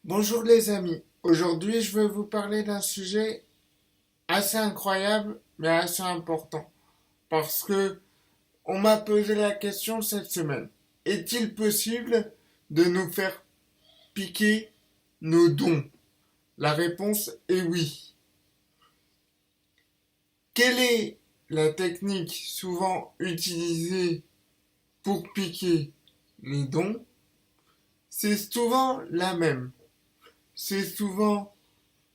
Bonjour les amis, aujourd'hui je vais vous parler d'un sujet assez incroyable mais assez important parce que on m'a posé la question cette semaine. Est-il possible de nous faire piquer nos dons? La réponse est oui. Quelle est la technique souvent utilisée pour piquer les dons? C'est souvent la même. C'est souvent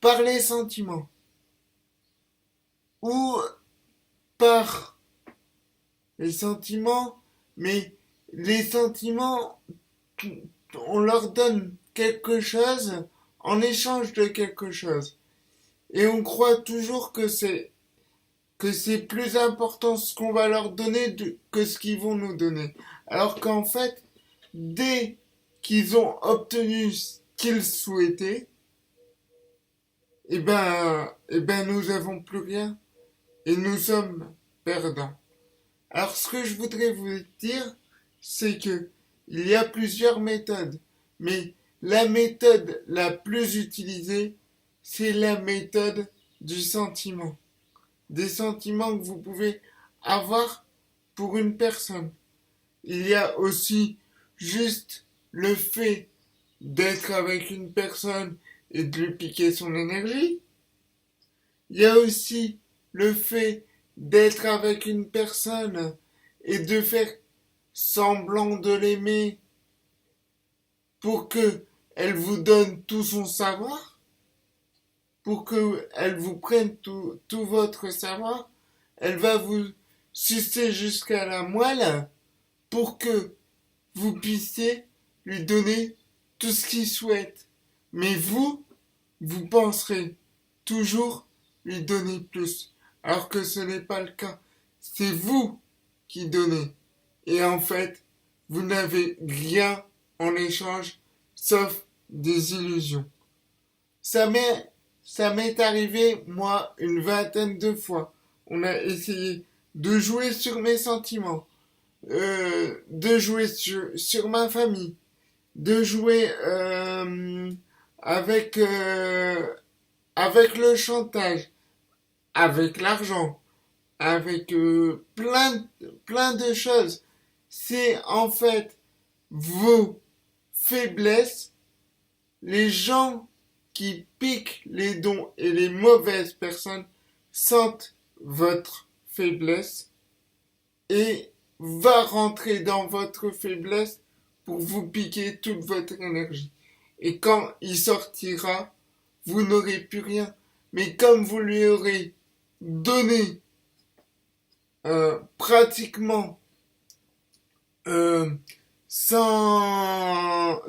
par les sentiments ou par les sentiments, mais les sentiments, on leur donne quelque chose en échange de quelque chose. Et on croit toujours que c'est plus important ce qu'on va leur donner que ce qu'ils vont nous donner. Alors qu'en fait, dès qu'ils ont obtenu ce qu'ils souhaitaient, nous avons plus rien et nous sommes perdants. Alors ce que je voudrais vous dire, c'est que il y a plusieurs méthodes, mais la méthode la plus utilisée, c'est la méthode du sentiment. Des sentiments que vous pouvez avoir pour une personne. Il y a aussi juste le fait d'être avec une personne et de lui piquer son énergie. Il y a aussi le fait d'être avec une personne et de faire semblant de l'aimer pour que elle vous donne tout son savoir, pour que elle vous prenne tout votre savoir, elle va vous sucer jusqu'à la moelle pour que vous puissiez lui donner tout ce qu'il souhaite. Mais vous penserez toujours lui donner plus, alors que ce n'est pas le cas. C'est vous qui donnez. Et en fait, vous n'avez rien en échange sauf des illusions. Ça m'est, ça m'est arrivé, moi, une vingtaine de fois. On a essayé de jouer sur mes sentiments, de jouer sur ma famille, de jouer avec, avec le chantage, avec l'argent, avec plein de choses. C'est en fait vos faiblesses, les gens qui piquent les dons et les mauvaises personnes sentent votre faiblesse et va rentrer dans votre faiblesse pour vous piquer toute votre énergie. Et quand il sortira, vous n'aurez plus rien. Mais comme vous lui aurez donné pratiquement euh, sans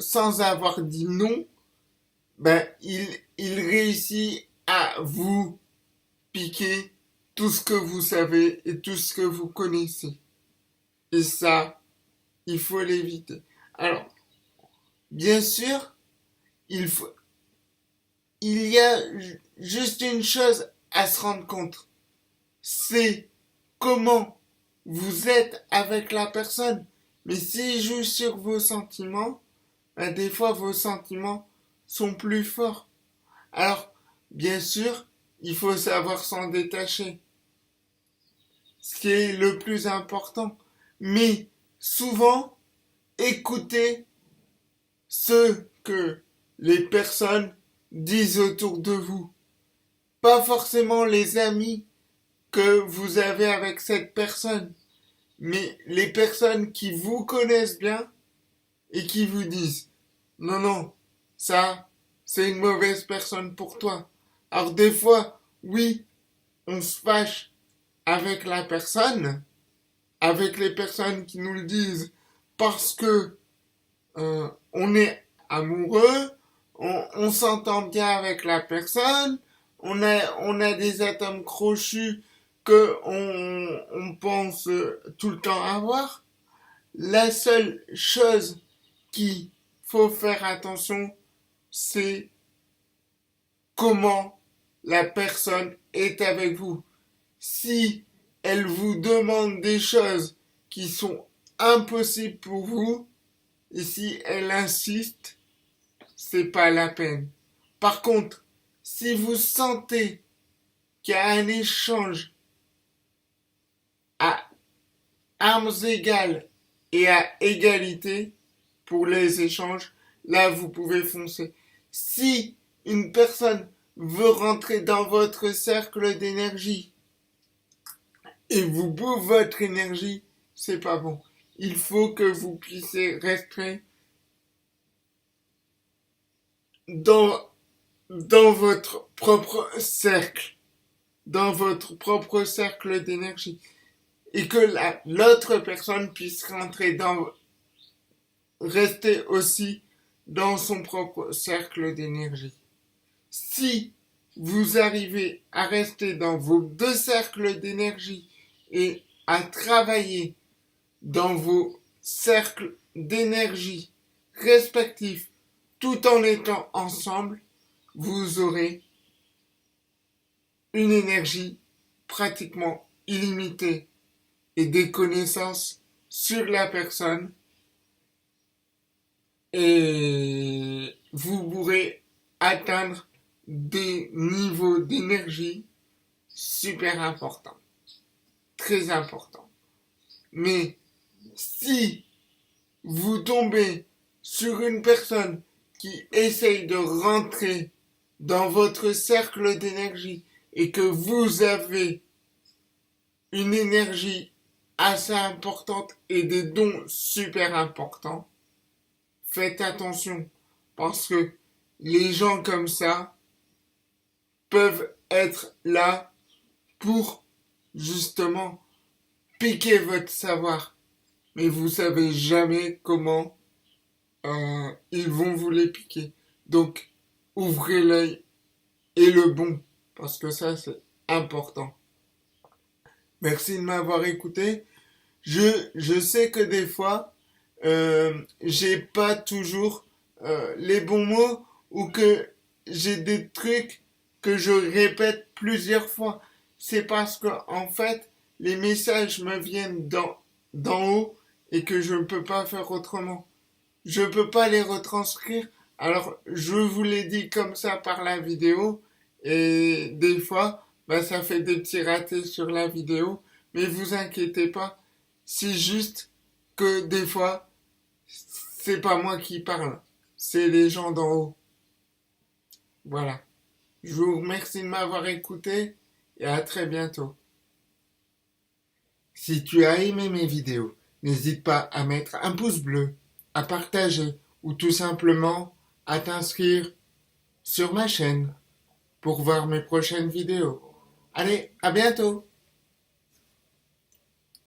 avoir dit non, il réussit à vous piquer tout ce que vous savez et tout ce que vous connaissez. Et ça, il faut l'éviter. Alors, bien sûr, il faut, il y a juste une chose à se rendre compte. C'est comment vous êtes avec la personne. Mais s'il joue sur vos sentiments, des fois vos sentiments sont plus forts. Alors, bien sûr, il faut savoir s'en détacher, ce qui est le plus important. Mais souvent, écoutez ce que les personnes disent autour de vous. Pas forcément les amis que vous avez avec cette personne, mais les personnes qui vous connaissent bien et qui vous disent non, non, ça, c'est une mauvaise personne pour toi. Alors des fois, oui, on se fâche avec la personne, avec les personnes qui nous le disent parce que on est amoureux, on s'entend bien avec la personne, on a des atomes crochus que on pense tout le temps avoir. La seule chose qu'il faut faire attention, c'est comment la personne est avec vous. Si elle vous demande des choses qui sont impossibles pour vous, et si elle insiste, c'est pas la peine. Par contre, si vous sentez qu'il y a un échange à armes égales et à égalité pour les échanges, là vous pouvez foncer. Si une personne veut rentrer dans votre cercle d'énergie et vous bouffe votre énergie, c'est pas bon. Il faut que vous puissiez rester dans, dans votre propre cercle, dans votre propre cercle d'énergie. Et que l'autre personne puisse rester aussi dans son propre cercle d'énergie. Si vous arrivez à rester dans vos deux cercles d'énergie et à travailler dans vos cercles d'énergie respectifs tout en étant ensemble, vous aurez une énergie pratiquement illimitée et des connaissances sur la personne et vous pourrez atteindre des niveaux d'énergie super importants, très importants. Mais si vous tombez sur une personne qui essaye de rentrer dans votre cercle d'énergie et que vous avez une énergie assez importante et des dons super importants, faites attention parce que les gens comme ça peuvent être là pour justement piquer votre savoir. Mais vous savez jamais comment ils vont vous les piquer. Donc, ouvrez l'œil et le bon, parce que ça, c'est important. Merci de m'avoir écouté. Je sais que des fois, j'ai pas toujours les bons mots ou que j'ai des trucs que je répète plusieurs fois. C'est parce que, en fait, les messages me viennent d'en haut et que je ne peux pas faire autrement. Je ne peux pas les retranscrire. Alors, je vous l'ai dit comme ça par la vidéo. Et des fois, bah, ça fait des petits ratés sur la vidéo. Mais vous inquiétez pas. C'est juste que des fois, c'est pas moi qui parle. C'est les gens d'en haut. Voilà. Je vous remercie de m'avoir écouté et à très bientôt. Si tu as aimé mes vidéos, n'hésite pas à mettre un pouce bleu, à partager ou tout simplement à t'inscrire sur ma chaîne pour voir mes prochaines vidéos. Allez, à bientôt!